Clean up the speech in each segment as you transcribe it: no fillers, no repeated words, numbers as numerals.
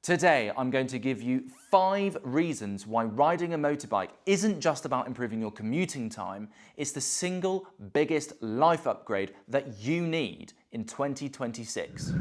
Today, I'm going to give you 5 reasons why riding a motorbike isn't just about improving your commuting time, it's the single biggest life upgrade that you need in 2026.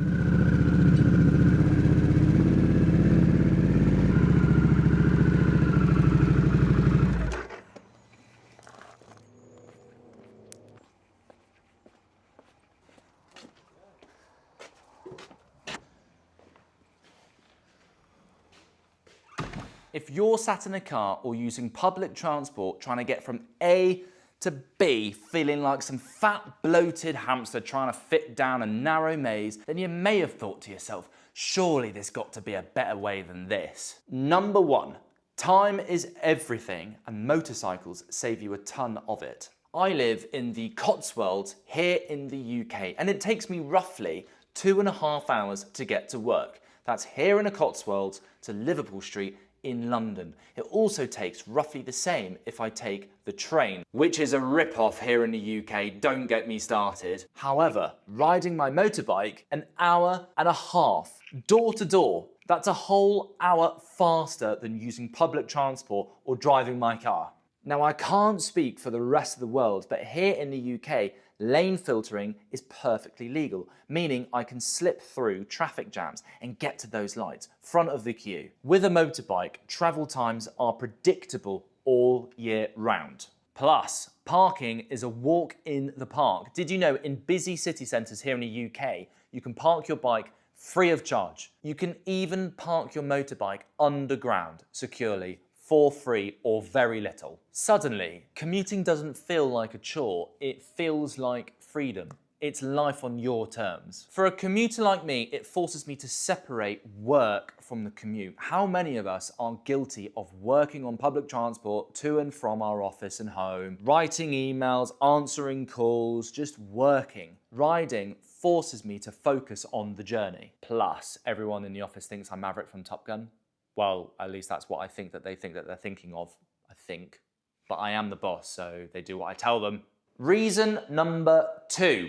If you're sat in a car or using public transport trying to get from A to B feeling like some fat bloated hamster trying to fit down a narrow maze, then you may have thought to yourself, surely there's got to be a better way than this. Number 1, time is everything and motorcycles save you a ton of it. I live in the Cotswolds here in the UK and it takes me roughly 2.5 hours to get to work. That's here in the Cotswolds to Liverpool Street in London. It also takes roughly the same if I take the train, which is a rip-off here in the UK, don't get me started. However, riding my motorbike, 1.5 hours, door to door, that's a whole hour faster than using public transport or driving my car. Now, I can't speak for the rest of the world, but here in the UK, lane filtering is perfectly legal, meaning I can slip through traffic jams and get to those lights, front of the queue. With a motorbike, travel times are predictable all year round. Plus, parking is a walk in the park. Did you know in busy city centres here in the UK, you can park your bike free of charge? You can even park your motorbike underground securely for free or very little. Suddenly, commuting doesn't feel like a chore, it feels like freedom. It's life on your terms. For a commuter like me, it forces me to separate work from the commute. How many of us are guilty of working on public transport to and from our office and home, writing emails, answering calls, just working? Riding forces me to focus on the journey. Plus, everyone in the office thinks I'm Maverick from Top Gun. Well, at least that's what I think that they think that they're thinking of, I think. But I am the boss, so they do what I tell them. Reason number 2,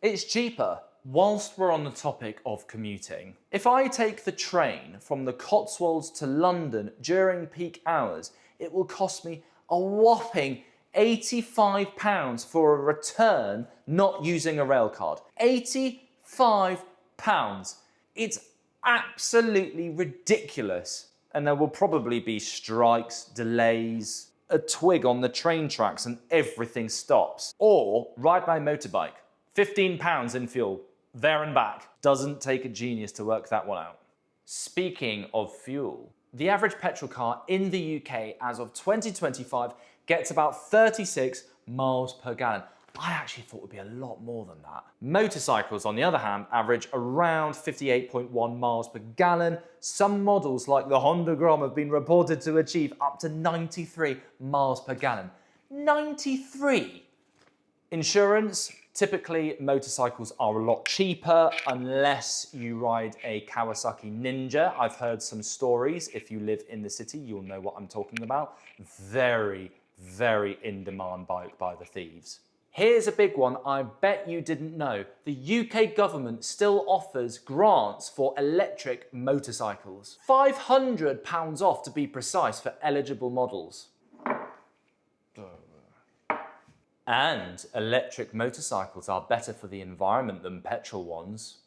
it's cheaper. Whilst we're on the topic of commuting, if I take the train from the Cotswolds to London during peak hours, it will cost me a whopping £85 for a return not using a rail card. £85. It's absolutely ridiculous. And there will probably be strikes, delays, a twig on the train tracks and everything stops. Or ride my motorbike, £15 in fuel, there and back. Doesn't take a genius to work that one out. Speaking of fuel, the average petrol car in the UK as of 2025 gets about 36 miles per gallon. I actually thought it would be a lot more than that. Motorcycles, on the other hand, average around 58.1 miles per gallon. Some models, like the Honda Grom, have been reported to achieve up to 93 miles per gallon. 93! Insurance, typically motorcycles are a lot cheaper unless you ride a Kawasaki Ninja. I've heard some stories. If you live in the city, you'll know what I'm talking about. Very, very in-demand bike by the thieves. Here's a big one I bet you didn't know. The UK government still offers grants for electric motorcycles. £500 off to be precise for eligible models. And electric motorcycles are better for the environment than petrol ones,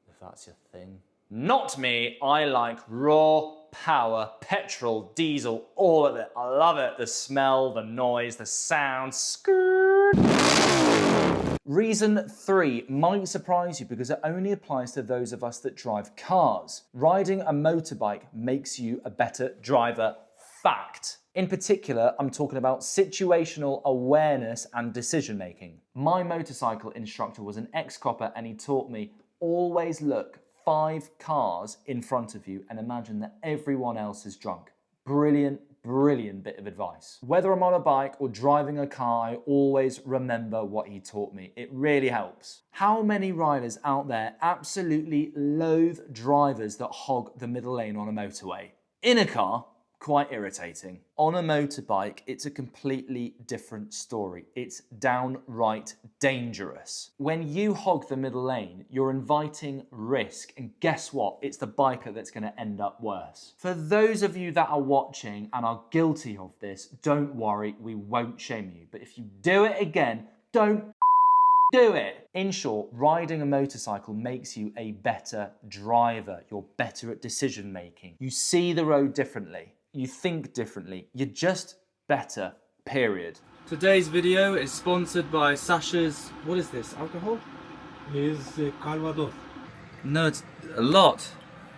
if that's your thing. Not me, I like raw power, petrol, diesel, all of it. I love it. The smell, the noise, the sound, skirt. Reason 3 might surprise you because it only applies to those of us that drive cars. Riding a motorbike makes you a better driver. Fact. In particular, I'm talking about situational awareness and decision making. My motorcycle instructor was an ex-copper and he taught me always look 5 cars in front of you and imagine that everyone else is drunk. Brilliant, brilliant bit of advice. Whether I'm on a bike or driving a car, I always remember what he taught me. It really helps. How many riders out there absolutely loathe drivers that hog the middle lane on a motorway? In a car, quite irritating. On a motorbike, it's a completely different story. It's downright dangerous. When you hog the middle lane, you're inviting risk, and guess what? It's the biker that's going to end up worse. For those of you that are watching and are guilty of this, don't worry, we won't shame you. But if you do it again, don't do it. In short, riding a motorcycle makes you a better driver. You're better at decision making. You see the road differently. You think differently. You're just better, period. Today's video is sponsored by Sasha's, what is this, alcohol? Is Calvados. No, it's a lot.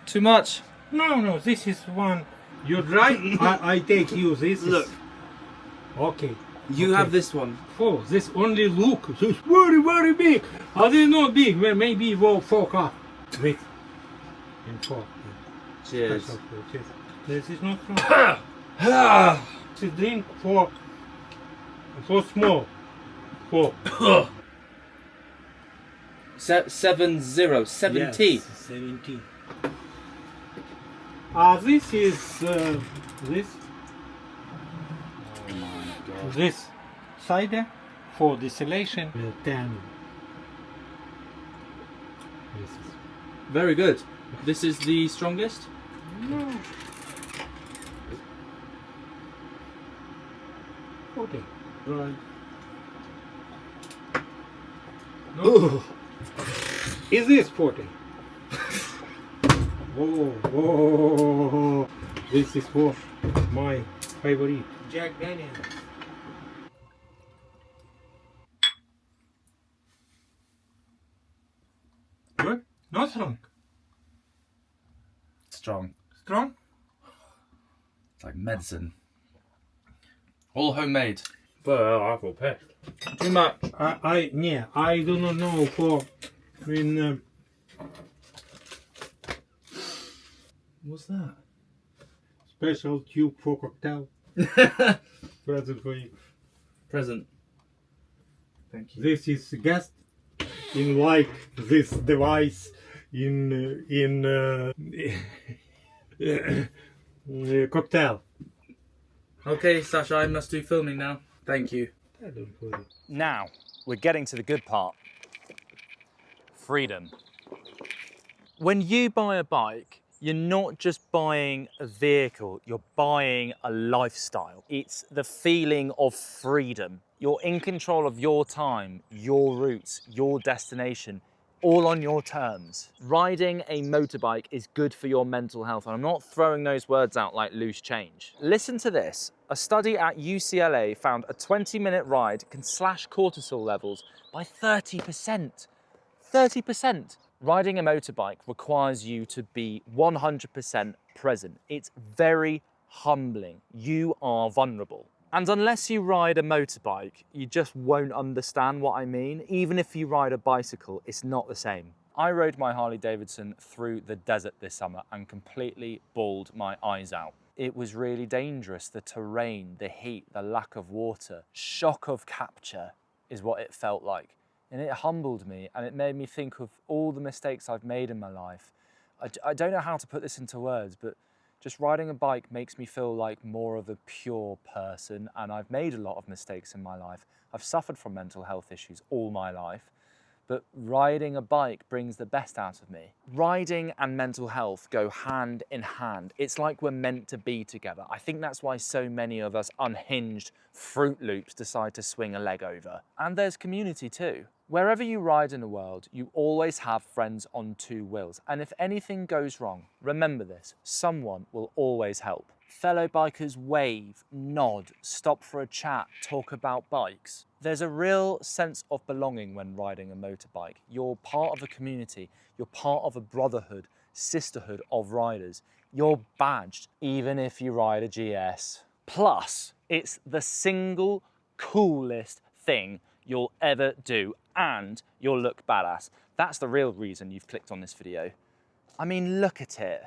Too much. No, this is one. You dry? I take you. This Look. is... Okay. You have this one. Oh, this only look. This very, very big. Are they not big? Well, maybe we'll fork up. Wait. In fork. Cheers. Cheers. This is not strong. It's a drink for small. For 70. Yes, 70. This is this. Oh my god. This cider for distillation. 10. This is Very good. This is the strongest? no. Okay. Right. No. Is this 40? Whoa. This is for my favorite Jack Daniels. Good? Not strong. Strong. Strong? It's like medicine. All homemade. Well, I will pass. Too much. I do not know for when What's that? special tube for cocktail. Present for you. Present. Thank you. This is guest in like this device in cocktail. Okay, Sasha, I must do filming now. Thank you. I don't worry. Now, we're getting to the good part. Freedom. When you buy a bike, you're not just buying a vehicle, you're buying a lifestyle. It's the feeling of freedom. You're in control of your time, your routes, your destination, all on your terms. Riding a motorbike is good for your mental health, and I'm not throwing those words out like loose change. Listen to this. A study at UCLA found a 20-minute ride can slash cortisol levels by 30%. 30%. Riding a motorbike requires you to be 100% present. It's very humbling. You are vulnerable. And unless you ride a motorbike, you just won't understand what I mean. Even if you ride a bicycle, it's not the same. I rode my Harley Davidson through the desert this summer and completely bawled my eyes out. It was really dangerous. The terrain, the heat, the lack of water, shock of capture is what it felt like. And it humbled me, and it made me think of all the mistakes I've made in my life. I don't know how to put this into words, but just riding a bike makes me feel like more of a pure person, and I've made a lot of mistakes in my life. I've suffered from mental health issues all my life, but riding a bike brings the best out of me. Riding and mental health go hand in hand. It's like we're meant to be together. I think that's why so many of us unhinged Fruit Loops decide to swing a leg over. And there's community too. Wherever you ride in the world, you always have friends on two wheels. And if anything goes wrong, remember this, someone will always help. Fellow bikers wave, nod, stop for a chat, talk about bikes. There's a real sense of belonging when riding a motorbike. You're part of a community, you're part of a brotherhood, sisterhood of riders. You're badged, even if you ride a GS. Plus, it's the single coolest thing you'll ever do, and you'll look badass. That's the real reason you've clicked on this video. I mean, look at it.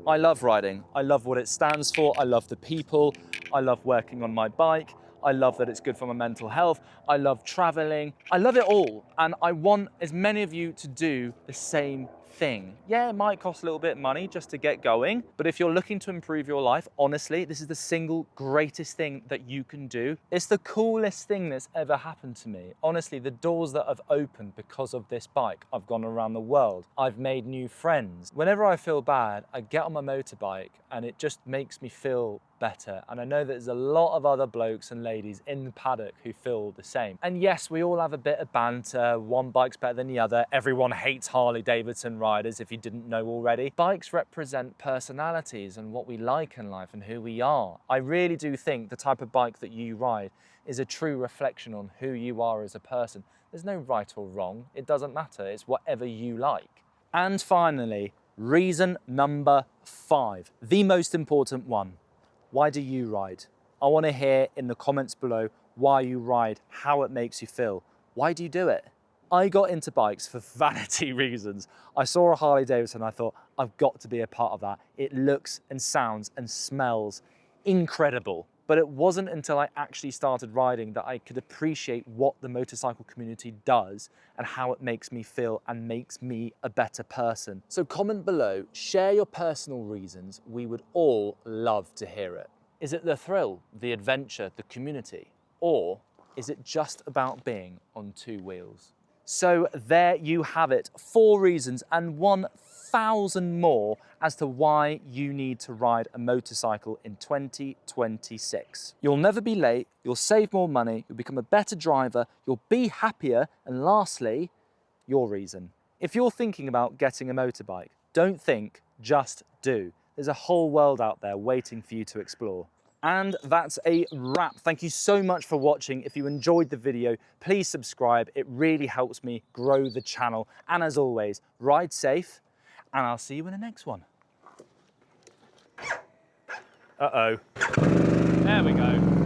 I love riding. I love what it stands for. I love the people. I love working on my bike. I love that it's good for my mental health. I love traveling. I love it all. And I want as many of you to do the same thing. Yeah, it might cost a little bit of money just to get going, but if you're looking to improve your life, honestly, this is the single greatest thing that you can do. It's the coolest thing that's ever happened to me. Honestly, the doors that have opened because of this bike. I've gone around the world. I've made new friends. Whenever I feel bad, I get on my motorbike and it just makes me feel better. And I know that there's a lot of other blokes and ladies in the paddock who feel the same. And yes, we all have a bit of banter. One bike's better than the other. Everyone hates Harley Davidson riders, if you didn't know already. Bikes represent personalities and what we like in life and who we are. I really do think the type of bike that you ride is a true reflection on who you are as a person. There's no right or wrong. It doesn't matter. It's whatever you like. And finally, reason number 5, the most important one. Why do you ride? I want to hear in the comments below why you ride, how it makes you feel. Why do you do it? I got into bikes for vanity reasons. I saw a Harley Davidson and I thought, I've got to be a part of that. It looks and sounds and smells incredible. But it wasn't until I actually started riding that I could appreciate what the motorcycle community does and how it makes me feel and makes me a better person. So comment below, share your personal reasons. We would all love to hear it. Is it the thrill, the adventure, the community? Or is it just about being on 2 wheels? So there you have it, 4 reasons and 1,000 more as to why you need to ride a motorcycle in 2026. You'll never be late, you'll save more money, you'll become a better driver, you'll be happier, and lastly, your reason. If you're thinking about getting a motorbike, don't think, just do. There's a whole world out there waiting for you to explore. And that's a wrap. Thank you so much for watching. If you enjoyed the video, please subscribe. It really helps me grow the channel. And as always, ride safe, and I'll see you in the next one. Uh-oh. There we go.